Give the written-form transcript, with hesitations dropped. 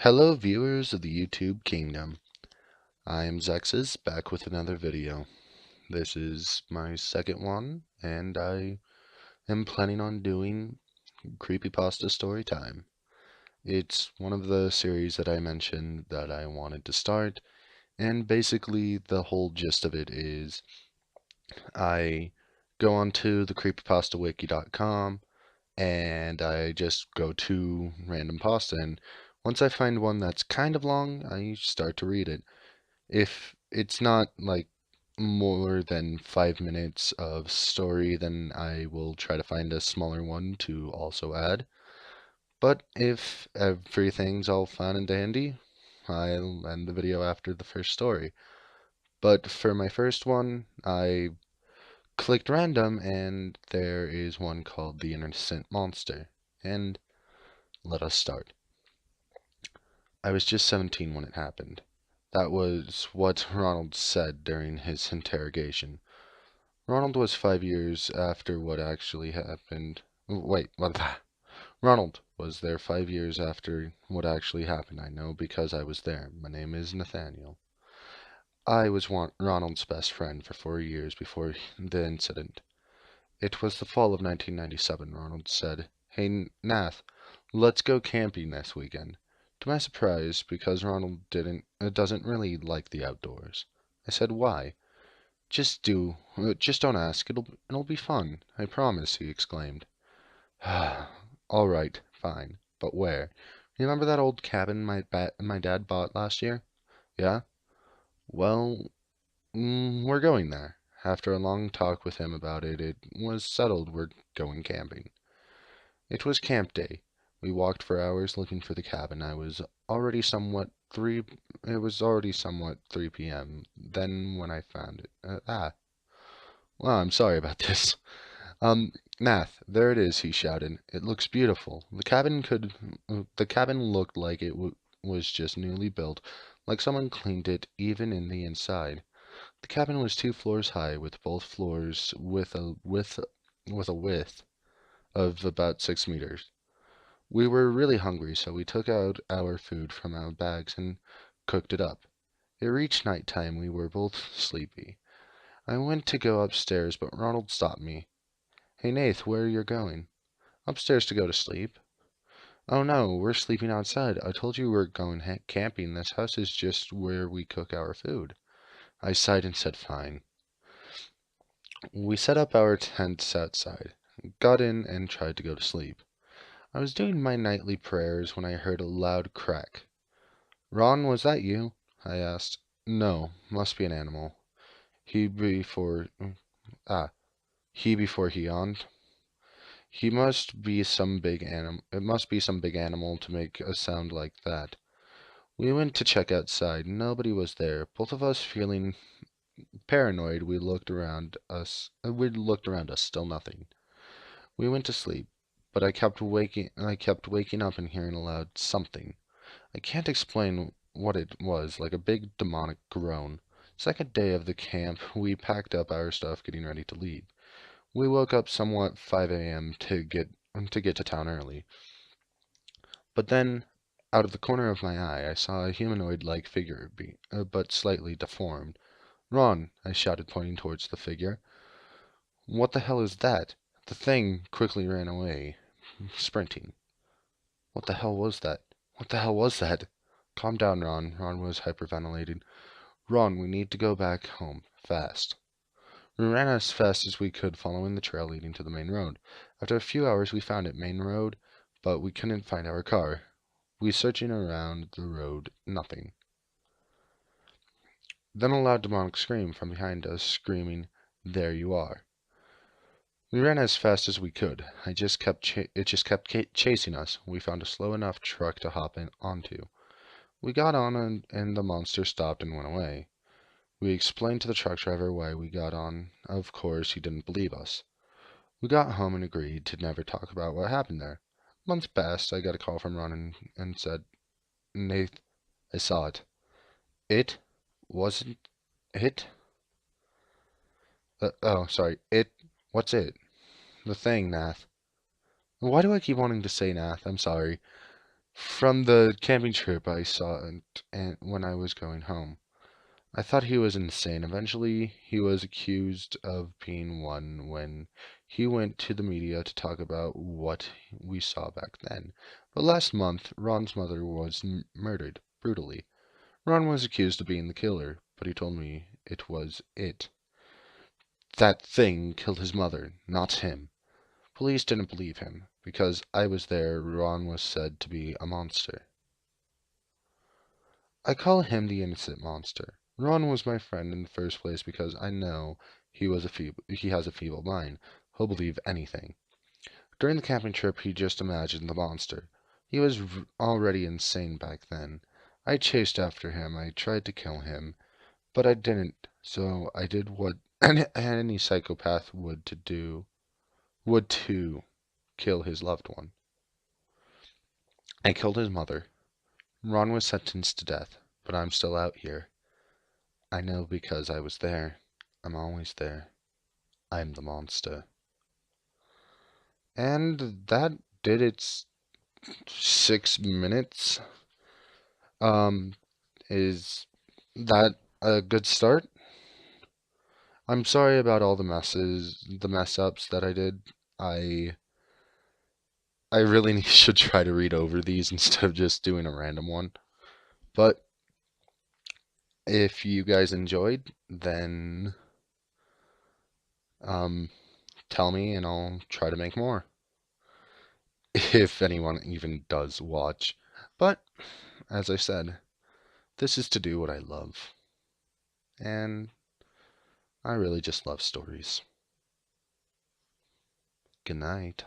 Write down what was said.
Hello viewers of the YouTube Kingdom. I am Zexses, back with another video. This is my second one, and I am planning on doing Creepypasta Story Time. It's one of the series that I mentioned that I wanted to start, and basically the whole gist of it is I go onto the creepypastawiki.com and I just go to random pasta, and once I find one that's kind of long, I start to read it. If it's not like more than 5 minutes of story, then I will try to find a smaller one to also add. But if everything's all fine and dandy, I'll end the video after the first story. But for my first one, I clicked random, and there is one called The Innocent Monster. And let us start. I was just 17 when it happened. That was what Ronald said during his interrogation. Ronald was 5 years after what actually happened. Wait, what the? Ronald was there 5 years after what actually happened. I know because I was there. My name is Nathaniel. I was Ronald's best friend for 4 years before the incident. It was the fall of 1997, Ronald said. Hey, Nath, let's go camping this weekend. To my surprise, because Ronald doesn't really like the outdoors. I said, why? Just don't ask. It'll be fun. I promise, he exclaimed. All right, fine. But where? Remember that old cabin my dad bought last year? Yeah? Well, we're going there. After a long talk with him about it, it was settled we're going camping. It was camp day. We walked for hours looking for the cabin. Already somewhat 3 it was already somewhat 3 p.m. then when I found it. Well, I'm sorry about this. Nath, there it is, he shouted. It looks beautiful. The cabin looked like it was just newly built, like someone cleaned it even in the inside. The cabin was 2 floors high, with both floors with a width of about 6 meters. We were really hungry, so we took out our food from our bags and cooked it up. It reached night time. We were both sleepy. I went to go upstairs, but Ronald stopped me. Hey, Nath, where are you going? Upstairs to go to sleep. Oh no, we're sleeping outside. I told you we're going camping. This house is just where we cook our food. I sighed and said fine. We set up our tents outside, got in, and tried to go to sleep. I was doing my nightly prayers when I heard a loud crack. Ron, was that you? I asked. No, must be an animal. He before ah, he before he yawned. He must be some big animal. It must be some big animal to make a sound like that. We went to check outside. Nobody was there. Both of us feeling paranoid, we looked around us, still nothing. We went to sleep, but I kept waking up and hearing a loud something. I can't explain what it was, like a big demonic groan. Second day of the camp, we packed up our stuff, getting ready to leave. We woke up somewhat 5 a.m. to get to town early. But then, out of the corner of my eye, I saw a humanoid-like figure, but slightly deformed. Ron, I shouted, pointing towards the figure. What the hell is that? The thing quickly ran away, sprinting. What the hell was that? What the hell was that? Calm down, Ron. Ron was hyperventilating. Ron, we need to go back home, fast. We ran as fast as we could, following the trail leading to the main road. After a few hours, we found it, main road, but we couldn't find our car. We searching around the road, nothing. Then a loud demonic scream from behind us, screaming, There you are. We ran as fast as we could. It just kept chasing us. We found a slow enough truck to hop onto. We got on, and the monster stopped and went away. We explained to the truck driver why we got on. Of course, he didn't believe us. We got home and agreed to never talk about what happened there. Months passed. I got a call from Ron and said, Nate, I saw it. It wasn't it? Oh, sorry. It. What's it? The thing, Nath. Why do I keep wanting to say Nath? I'm sorry. From the camping trip I saw it and when I was going home. I thought he was insane. Eventually, he was accused of being one when he went to the media to talk about what we saw back then. But last month, Ron's mother was murdered brutally. Ron was accused of being the killer, but he told me it was it. That thing killed his mother, not him. Police didn't believe him. Because I was there, Ron was said to be a monster. I call him the innocent monster. Ron was my friend in the first place because I know he has a feeble mind. He'll believe anything. During the camping trip, he just imagined the monster. He was already insane back then. I chased after him. I tried to kill him, but I didn't. So I did what any psychopath would to kill his loved one. I killed his mother. Ron was sentenced to death, but I'm still out here. I know because I was there. I'm always there. I'm the monster. And that did its 6 minutes. Um, is that a good start? I'm sorry about all the mess ups that I did. I I really should try to read over these instead of just doing a random one. But if you guys enjoyed, then um, tell me and I'll try to make more. If anyone even does watch. But as I said, this is to do what I love. And I really just love stories. Good night.